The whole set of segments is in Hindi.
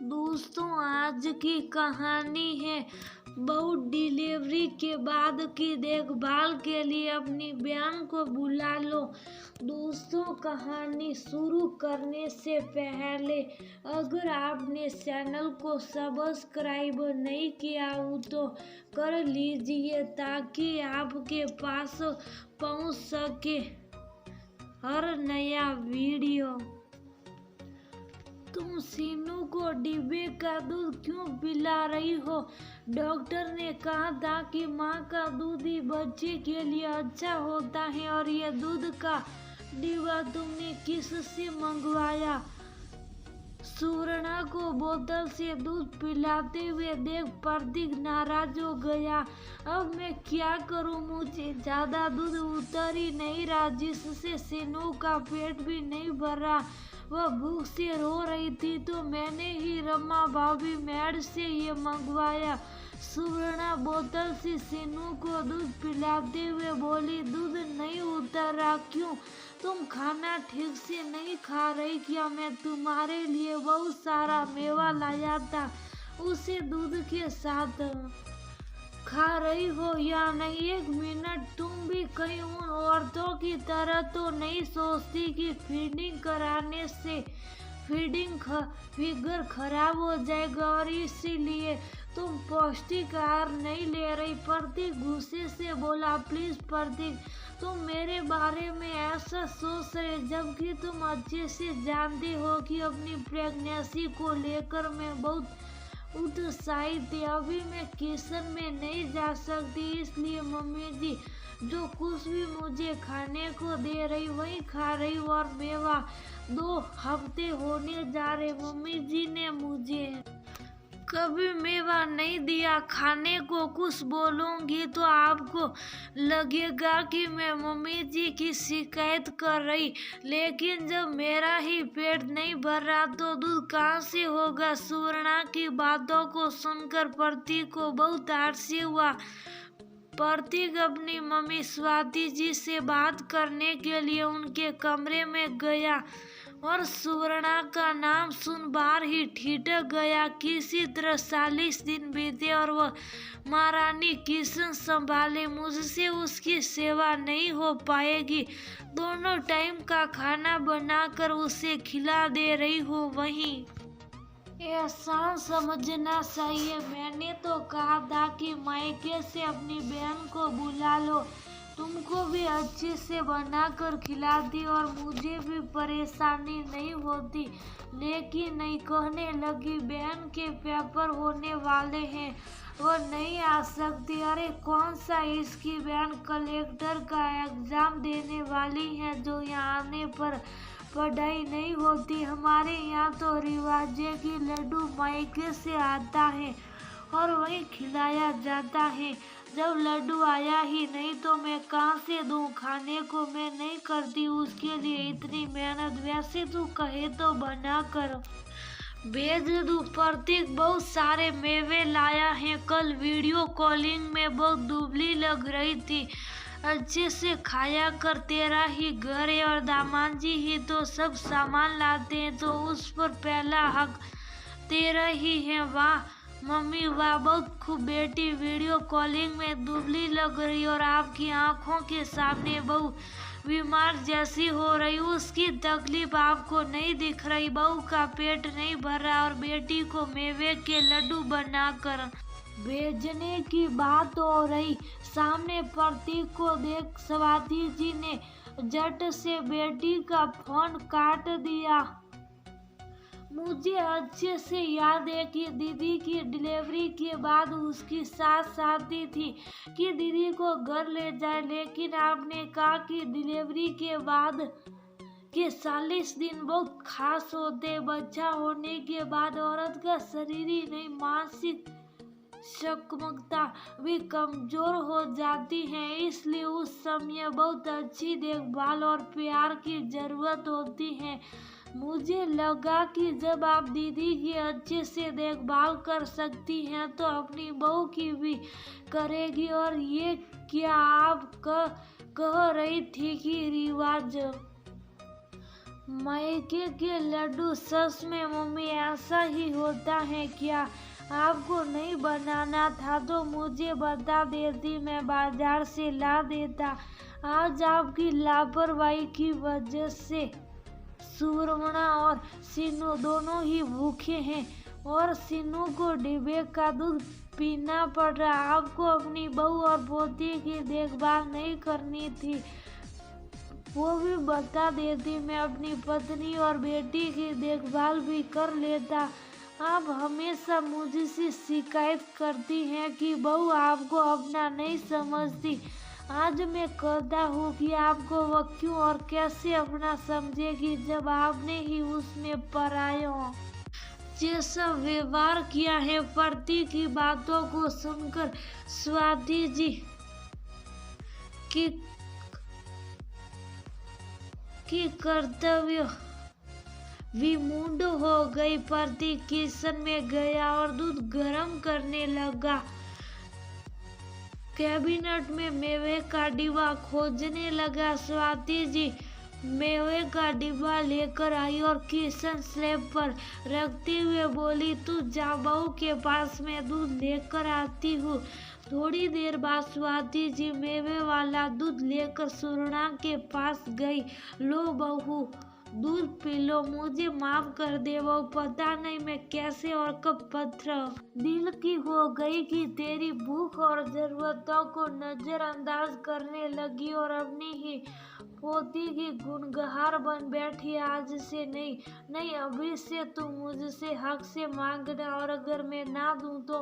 दोस्तों, आज की कहानी है बहू डिलीवरी के बाद की देखभाल के लिए अपनी बहन को बुला लो। दोस्तों, कहानी शुरू करने से पहले अगर आपने चैनल को सब्सक्राइब नहीं किया हो तो कर लीजिए ताकि आपके पास पहुंच सके हर नया वीडियो। तुम सीनू को डिब्बे का दूध क्यों पिला रही हो? डॉक्टर ने कहा था कि माँ का दूध ही बच्चे के लिए अच्छा होता है। और ये दूध का डिब्बा तुमने किससे मंगवाया? सुवर्णा को बोतल से दूध पिलाते हुए देख प्रतीक नाराज हो गया। अब मैं क्या करूं? मुझे ज्यादा दूध उतर ही नहीं रहा, जिससे सीनू का पेट भी नहीं भर रहा। वह भूख से रो रही थी तो मैंने ही रमा भाभी मेड से ये मंगवाया। सुवर्णा बोतल से सीनू को दूध पिलाते हुए बोली, दूध नहीं उतर रहा क्यों? तुम खाना ठीक से नहीं खा रही क्या? मैं तुम्हारे लिए बहुत सारा मेवा लाया था, उसे दूध के साथ खा रही हो या नहीं? एक मिनट, तुम भी कहीं उन औरतों की तरह तो नहीं सोचती कि फीडिंग कराने से फिगर खराब हो जाएगा और इसीलिए तुम पौष्टिक आहार नहीं ले रही? प्रतीक गुस्से से बोला, प्लीज प्रतीक, तुम मेरे बारे में ऐसा सोच रहे जबकि तुम अच्छे से जानते हो कि अपनी प्रेगनेंसी को लेकर मैं बहुत उत्साहित थी। अभी मैं किचन में नहीं जा सकती, इसलिए मम्मी जी जो कुछ भी मुझे खाने को दे रही वही खा रही हूँ। और मेवा 2 हफ्ते होने जा रहे, मम्मी जी ने मुझे कभी मेवा नहीं दिया खाने को। कुछ बोलूंगी तो आपको लगेगा कि मैं मम्मी जी की शिकायत कर रही, लेकिन जब मेरा ही पेट नहीं भर रहा तो दूध कहाँ से होगा? सुवर्णा की बातों को सुनकर प्रतीक को बहुत आश्चर्य हुआ। प्रतीक अपनी मम्मी स्वाति जी से बात करने के लिए उनके कमरे में गया और सुवर्णा का नाम सुन बाहर ही ठिठक गया। किसी तरह 40 दिन बीते और वह महारानी किचन संभाले। मुझसे उसकी सेवा नहीं हो पाएगी, दोनों टाइम का खाना बनाकर उसे खिला दे रही हो, वहीं एहसान समझना चाहिए। मैंने तो कहा था कि मायके से अपनी बहन को बुला लो, तुमको भी अच्छे से बनाकर खिलाती और मुझे भी परेशानी नहीं होती, लेकिन नहीं, कहने लगी बहन के पेपर होने वाले हैं, वो नहीं आ सकती। अरे कौन सा? इसकी बहन कलेक्टर का एग्जाम देने वाली है जो यहाँ आने पर पढ़ाई नहीं होती। हमारे यहाँ तो रिवाज है कि लड्डू मायके से आता है और वही खिलाया जाता है। जब लड्डू आया ही नहीं तो मैं कहाँ से दूँ खाने को? मैं नहीं करती उसके लिए इतनी मेहनत। वैसे तू कहे तो बना कर भेज दूँ। प्रतीक बहुत सारे मेवे लाया है, कल वीडियो कॉलिंग में बहुत दुबली लग रही थी, अच्छे से खाया कर, तेरा ही घर है और दामाद जी ही तो सब सामान लाते हैं, तो उस पर पहला हक तेरा ही है। वाह मम्मी वाह, बहुत खूब बेटी, वीडियो कॉलिंग में दुबली लग रही और आपकी आंखों के सामने बहू बीमार जैसी हो रही, उसकी तकलीफ आपको नहीं दिख रही? बहू का पेट नहीं भर रहा और बेटी को मेवे के लड्डू बनाकर भेजने की बात हो रही। सामने प्रतीक को देख स्वाति जी ने झट से बेटी का फोन काट दिया। मुझे अच्छे से याद है कि दीदी की डिलीवरी के बाद उसकी सास चाहती थी कि दीदी को घर ले जाए, लेकिन आपने कहा कि डिलीवरी के बाद के 40 दिन बहुत खास होते। बच्चा होने के बाद औरत का शरीर ही नहीं, मानसिक क्षमता भी कमजोर हो जाती है, इसलिए उस समय बहुत अच्छी देखभाल और प्यार की जरूरत होती है। मुझे लगा कि जब आप दीदी की अच्छे से देखभाल कर सकती हैं तो अपनी बहू की भी करेगी। और ये क्या आप कह रही थी कि रिवाज मायके के लड्डू, सच में मम्मी ऐसा ही होता है क्या? आपको नहीं बनाना था तो मुझे बता देती, मैं बाजार से ला देता। आज आपकी लापरवाही की वजह से सुवर्णा और सीनू दोनों ही भूखे हैं और सीनू को डिब्बे का दूध पीना पड़ रहा। आपको अपनी बहू और पोती की देखभाल नहीं करनी थी, वो भी बता देती, मैं अपनी पत्नी और बेटी की देखभाल भी कर लेता। आप हमेशा मुझसे शिकायत करती हैं कि बहू आपको अपना नहीं समझती। आज मैं कहता हूँ कि आपको वो क्यों और कैसे अपना समझेगी जब आपने ही उसमें परायों जैसा व्यवहार किया है। प्रतीक की बातों को सुनकर स्वाति जी की कर्तव्य विमूढ़ हो गई। प्रतीक किचन में गया और दूध गर्म करने लगा। कैबिनेट में मेवे का डिब्बा खोजने लगा। स्वाति जी मेवे का डिब्बा लेकर आई और किचन स्लैब पर रखते हुए बोली, तू जा, बहू के पास मैं दूध लेकर आती हूँ। थोड़ी देर बाद स्वाति जी मेवे वाला दूध लेकर सुवर्णा के पास गई। लो बहू, दूध पी लो, मुझे माफ कर दे। वो पता नहीं मैं कैसे और कब पत्थर दिल की हो गई कि तेरी भूख और जरूरतों को नजरअंदाज करने लगी और अपनी ही पोती की गुनगहार बन बैठी। आज से नहीं, अभी से तू मुझसे हक से मांगना और अगर मैं ना दूं तो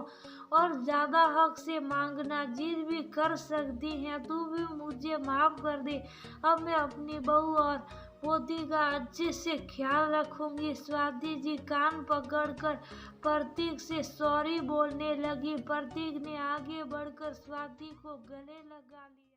और ज्यादा हक से मांगना। जिद भी कर सकती है, तू भी मुझे माफ कर दे। अब मैं अपनी बहू और पोती का अच्छे से ख्याल रखूंगी। स्वाति जी कान पकड़कर प्रतीक से सॉरी बोलने लगी। प्रतीक ने आगे बढ़कर स्वाति को गले लगा लिया।